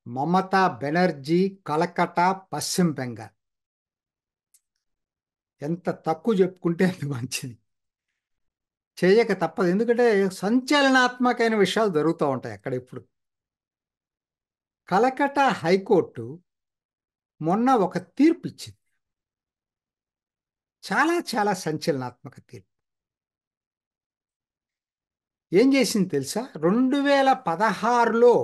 మమతా బెనర్జీ, కలకటా, పశ్చిమ బెంగాల్. ఎంత తక్కువ చెప్పుకుంటే అంత మంచిది. చేయక తప్పదు, ఎందుకంటే సంచలనాత్మకమైన విషయాలు జరుగుతూ ఉంటాయి అక్కడ ఇప్పుడు. కలకటా హైకోర్టు మొన్న ఒక తీర్పు ఇచ్చింది. చాలా చాలా సంచలనాత్మక తీర్పు. ఏం చేసింది తెలుసా? 2016లో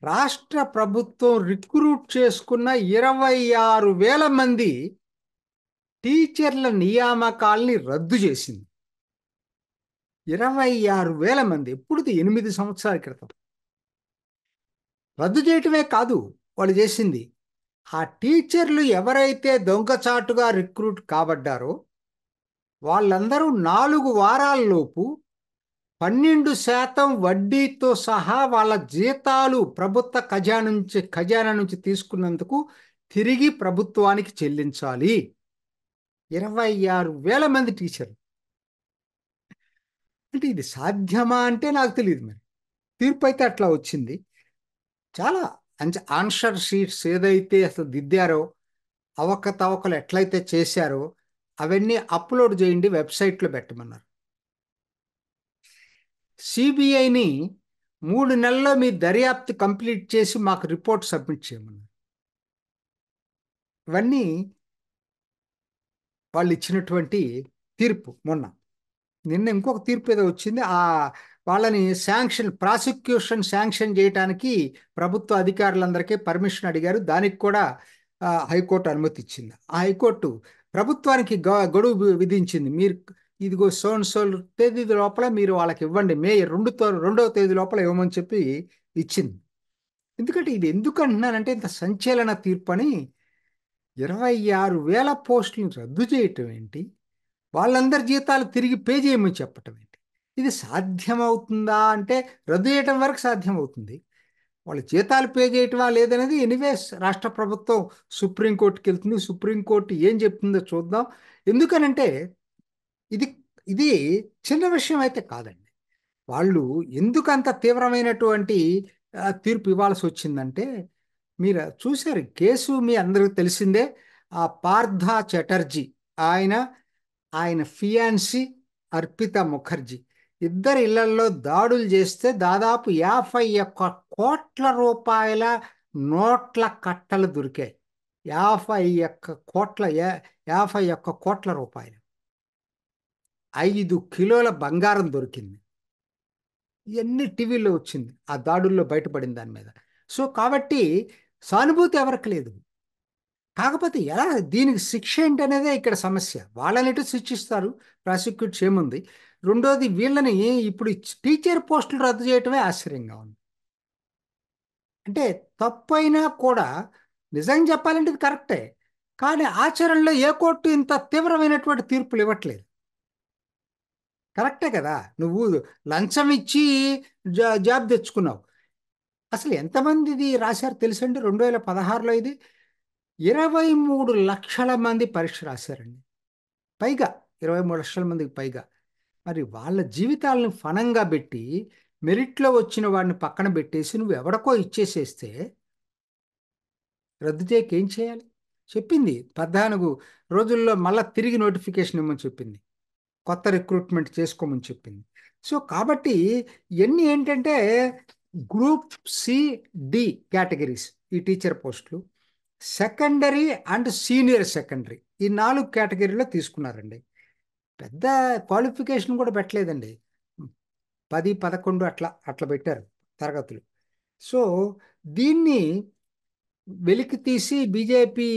రాష్ట్ర ప్రభుత్వం రిక్రూట్ చేసుకున్న 26,000 మంది టీచర్ల నియామకాల్ని రద్దు చేసింది. 26,000 మంది. ఎప్పుడుది? 8 సంవత్సరాల క్రితం. రద్దు చేయటమే కాదు, వాళ్ళు చేసింది, ఆ టీచర్లు ఎవరైతే దొంగచాటుగా రిక్రూట్ కాబడ్డారో వాళ్ళందరూ 4 వారాల్లోపు 12% వడ్డీతో సహా వాళ్ళ జీతాలు ప్రభుత్వ ఖజానా నుంచి తీసుకున్నందుకు తిరిగి ప్రభుత్వానికి చెల్లించాలి. 26,000 మంది టీచర్లు. అంటే ఇది సాధ్యమా అంటే నాకు తెలియదు. మరి తీర్పు అయితే అట్లా వచ్చింది. చాలా ఆన్సర్ షీట్స్ ఏదైతే అసలు దిద్దారో, అవకతవకలు ఎట్లయితే చేశారో అవన్నీ అప్లోడ్ చేయండి, వెబ్సైట్లో పెట్టమన్నారు. సిబిఐని 3 నెలల్లో మీ దర్యాప్తు కంప్లీట్ చేసి మాకు రిపోర్ట్ సబ్మిట్ చేయమన్నారు. ఇవన్నీ వాళ్ళు ఇచ్చినటువంటి తీర్పు. నిన్న ఇంకొక తీర్పు ఏదో వచ్చింది. వాళ్ళని ప్రాసిక్యూషన్ శాంక్షన్ చేయడానికి ప్రభుత్వ అధికారులందరికీ పర్మిషన్ అడిగారు. దానికి కూడా హైకోర్టు అనుమతి ఇచ్చింది. ఆ హైకోర్టు ప్రభుత్వానికి గడువు విధించింది. మీరు ఇదిగో సోన్సోల్ తేదీ లోపల మీరు వాళ్ళకి ఇవ్వండి, మే 2వ తేదీ లోపల ఇవ్వమని చెప్పి ఇచ్చింది. ఎందుకంటే ఇది ఎందుకు అంటున్నానంటే, ఇంత సంచలన తీర్పు అని. 26,000 పోస్టులను రద్దు చేయటం ఏంటి, వాళ్ళందరి జీతాలు తిరిగి పే చేయమని చెప్పటం ఏంటి? ఇది సాధ్యమవుతుందా అంటే రద్దు చేయటం వరకు సాధ్యమవుతుంది. వాళ్ళ జీతాలు పే చేయటమా లేదనేది ఎనీవేస్ రాష్ట్ర ప్రభుత్వం సుప్రీంకోర్టుకి వెళ్తుంది. సుప్రీంకోర్టు ఏం చెప్తుందో చూద్దాం. ఎందుకనంటే ఇది ఇది చిన్న విషయం అయితే కాదండి. వాళ్ళు ఎందుకు అంత తీవ్రమైనటువంటి తీర్పు ఇవ్వాల్సి వచ్చిందంటే, మీరు చూశారు కేసు, మీ అందరికీ తెలిసిందే. ఆ పార్థ చటర్జీ, ఆయన ఆయన ఫియాన్సీ అర్పిత ముఖర్జీ ఇద్దరు ఇళ్లలో దాడులు చేస్తే దాదాపు 51 కోట్ల రూపాయల నోట్ల కట్టలు దొరికాయి. 51 కోట్ల రూపాయలు, 5 కిలోల బంగారం దొరికింది. ఇవన్నీ టీవీలో వచ్చింది, ఆ దాడుల్లో బయటపడింది దాని మీద. సో కాబట్టి సానుభూతి ఎవరికి లేదు. కాకపోతే ఎలా దీనికి శిక్ష ఏంటనేదే ఇక్కడ సమస్య. వాళ్ళనిటూ శిక్షిస్తారు, ప్రాసిక్యూట్ చేయముంది. రెండోది, వీళ్ళని ఇప్పుడు టీచర్ పోస్టులు రద్దు చేయటమే ఆశ్చర్యంగా ఉంది. అంటే తప్పైనా కూడా నిజంగా చెప్పాలంటే ఇది కరెక్టే, కానీ ఆచరణలో ఏ కోర్టు ఇంత తీవ్రమైనటువంటి తీర్పులు ఇవ్వట్లేదు. కరెక్టే కదా, నువ్వు లంచం ఇచ్చి జాబ్ తెచ్చుకున్నావు. అసలు ఎంతమంది ఇది రాశారు తెలుసండి? 2016లో ఇది 23 లక్షల మంది పరీక్ష రాశారండి. పైగా 23 లక్షల మందికి పైగా. మరి వాళ్ళ జీవితాలను ఫనంగా పెట్టి మెరిట్లో వచ్చిన వాడిని పక్కన పెట్టేసి నువ్వు ఎవరికో ఇచ్చేసేస్తే రద్దు చేయక ఏం చేయాలి? చెప్పింది 14 రోజుల్లో మళ్ళీ తిరిగి నోటిఫికేషన్ ఇవ్వమని చెప్పింది, కొత్త రిక్రూట్మెంట్ చేసుకోమని చెప్పింది. సో కాబట్టి ఇవన్నీ ఏంటంటే గ్రూప్ సి, డి కేటగిరీస్ ఈ టీచర్ పోస్టులు. సెకండరీ అండ్ సీనియర్ సెకండరీ ఈ 4 కేటగిరీలో తీసుకున్నారండి. పెద్ద క్వాలిఫికేషన్ కూడా పెట్టలేదండి, 10, 11 అట్లా అట్లా పెట్టారు తరగతులు. సో దీన్ని వెలికి తీసి బీజేపీ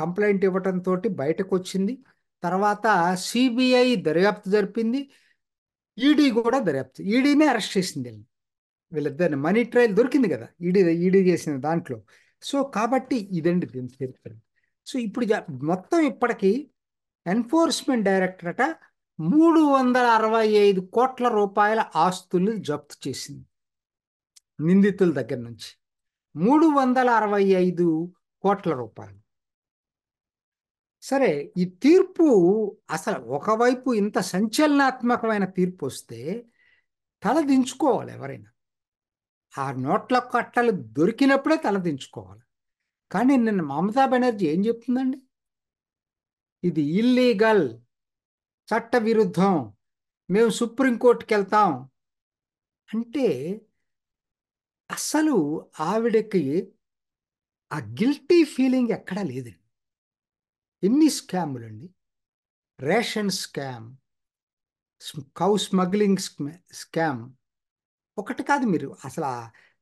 కంప్లైంట్ ఇవ్వటంతో బయటకు వచ్చింది. తర్వాత సిబిఐ దర్యాప్తు జరిపింది, ఈడీ కూడా దర్యాప్తు, ఈడీనే అరెస్ట్ చేసింది వీళ్ళిద్దరిని. మనీ ట్రయల్ దొరికింది కదా ఈడీ చేసిన దాంట్లో. సో కాబట్టి ఇదండి దీని చరిత్ర. సో ఇప్పుడు మొత్తం ఇప్పటికీ ఎన్ఫోర్స్మెంట్ డైరెక్టరేట్ 365 కోట్ల రూపాయల ఆస్తుల్ని జప్తు చేసింది నిందితుల దగ్గర నుంచి. 365 కోట్ల రూపాయలు. సరే, ఈ తీర్పు అసలు ఒకవైపు ఇంత సంచలనాత్మకమైన తీర్పు వస్తే తల దించుకోవాలి ఎవరైనా. ఆ నోట్ల కట్టలు దొరికినప్పుడే తలదించుకోవాలి. కానీ నిన్న మమతా బెనర్జీ ఏం చెప్తుందండి? ఇది ఇల్లీగల్, చట్ట విరుద్ధం, మేము సుప్రీంకోర్టుకి వెళ్తాం అంటే అసలు ఆవిడకి ఆ గిల్టీ ఫీలింగ్ ఎక్కడా లేదండి. ఎన్ని స్కాములండి! Ration scam, cow smuggling scam, ఒకటి కాదు. మీరు అసలు ఆ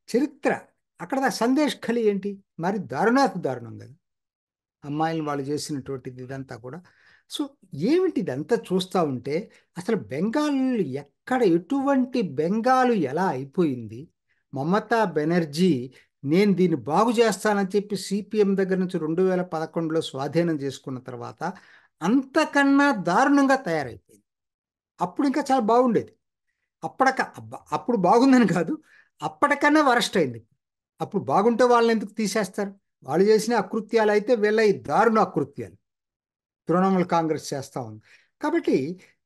చరిత్ర అక్కడ సందేశ్ ఖలి ఏంటి మరి దారుణాతి దారుణం కదా, అమ్మాయిలను వాళ్ళు చేసినటువంటిది ఇదంతా కూడా. సో ఏమిటి ఇదంతా చూస్తూ ఉంటే అసలు బెంగాల్ ఎక్కడ ఎటువంటి బెంగాలు ఎలా అయిపోయింది? మమతా బెనర్జీ నేను దీన్ని బాగు చేస్తానని చెప్పి సిపిఎం దగ్గర నుంచి 2011లో స్వాధీనం చేసుకున్న తర్వాత అంతకన్నా దారుణంగా తయారైపోయింది. అప్పుడు ఇంకా చాలా బాగుండేది. అప్పుడు బాగుందని కాదు, అప్పటికన్నా వరస్ట్ అయింది. అప్పుడు బాగుంటే వాళ్ళని ఎందుకు తీసేస్తారు? వాళ్ళు చేసిన అకృత్యాలు అయితే వీళ్ళ ఈ దారుణ అకృత్యాలు తృణమూల్ కాంగ్రెస్ చేస్తూ ఉంది. కాబట్టి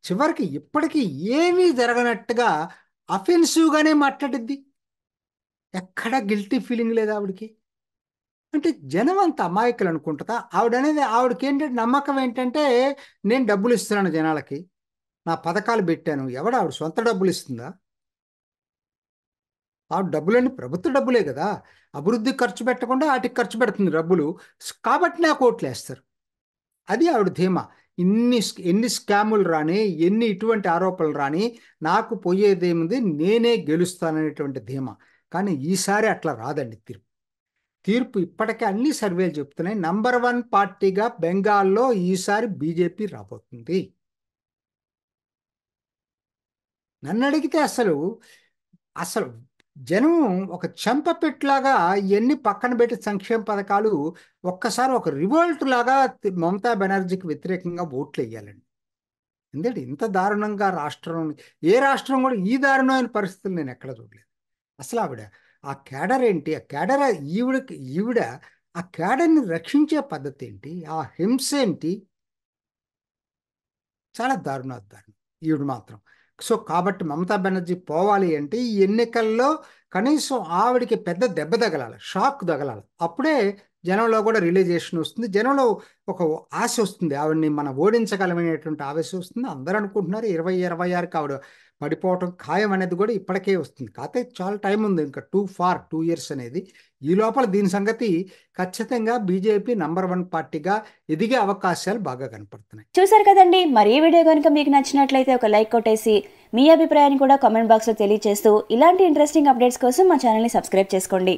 చివరికి ఇప్పటికీ ఏమీ జరగనట్టుగా అఫెన్సివ్గానే మాట్లాడిద్ది. ఎక్కడా గిల్టీ ఫీలింగ్ లేదు ఆవిడకి. అంటే జనం అంత అమాయకులు అనుకుంటుందా? ఆవిడకి ఏంటంటే నమ్మకం ఏంటంటే నేను డబ్బులు ఇస్తున్నాను జనాలకి, నా పథకాలు పెట్టాను. ఆవిడ సొంత డబ్బులు ఇస్తుందా? ఆ డబ్బులన్నీ ప్రభుత్వ డబ్బులే కదా, అభివృద్ధి ఖర్చు పెట్టకుండా వాటికి ఖర్చు పెడుతుంది డబ్బులు. కాబట్టి నాకు ఓట్లు వేస్తారు. అది ఆవిడ ధీమా. ఎన్ని స్కాములు రాని, ఎన్ని ఇటువంటి ఆరోపణలు రాని, నాకు పోయేదేముంది, నేనే గెలుస్తాననేటువంటి ధీమా. కానీ ఈసారి అట్లా రాదండి తీర్పు ఇప్పటికే అన్ని సర్వేలు చెప్తున్నాయి. నంబర్ 1 పార్టీగా బెంగాల్లో ఈసారి బీజేపీ రాబోతుంది. నన్ను అడిగితే అసలు అసలు జనం ఒక చెంపపెట్టులాగా ఇవన్నీ పక్కన పెట్టి సంక్షేమ పథకాలు ఒక్కసారి ఒక రివోల్ట్ లాగా మమతా బెనర్జీకి వ్యతిరేకంగా ఓట్లు వేయాలండి. ఎందుకంటే ఇంత దారుణంగా రాష్ట్రం, ఏ రాష్ట్రం కూడా ఈ దారుణమైన పరిస్థితులు నేను ఎక్కడ చూడలేదు. అసలు ఆ క్యాడర్ ఏంటి, ఆ క్యాడర్ ఈవిడ ఆ క్యాడర్ని రక్షించే పద్ధతి ఏంటి, ఆ హింస ఏంటి, చాలా దారుణం. ఈవిడ మాత్రం. సో కాబట్టి మమతా బెనర్జీ పోవాలి అంటే ఈ ఎన్నికల్లో కనీసం ఆవిడికి పెద్ద దెబ్బ తగలాలి, షాక్ తగలాలి. అప్పుడే జనంలో కూడా రిలీజేషన్ వస్తుంది, జనంలో ఒక ఆశ వస్తుంది, ఆవిడని మనం ఓడించగలమనేటువంటి ఆవేశం వస్తుంది. అందరూ అనుకుంటున్నారు 2026కి ఆవిడ పడిపోవటం ఖాయం అనేది కూడా ఇప్పటికే వస్తుంది. కాకపోతే చాలా టైం ఉంది, ఇంకా 2 years అనేది. ఈ లోపల దీని సంగతి ఖచ్చితంగా బీజేపీ నంబర్ 1 పార్టీగా ఎదిగే అవకాశాలు బాగా కనపడుతున్నాయి. చూసారు కదండి, మరి ఈ వీడియో కనుక మీకు నచ్చినట్లయితే ఒక లైక్ కొట్టేసి మీ అభిప్రాయాన్ని కూడా కామెంట్ బాక్స్లో తెలియజేస్తూ ఇలాంటి ఇంట్రెస్టింగ్ అప్డేట్స్ కోసం మా ఛానల్ని సబ్స్క్రైబ్ చేసుకోండి.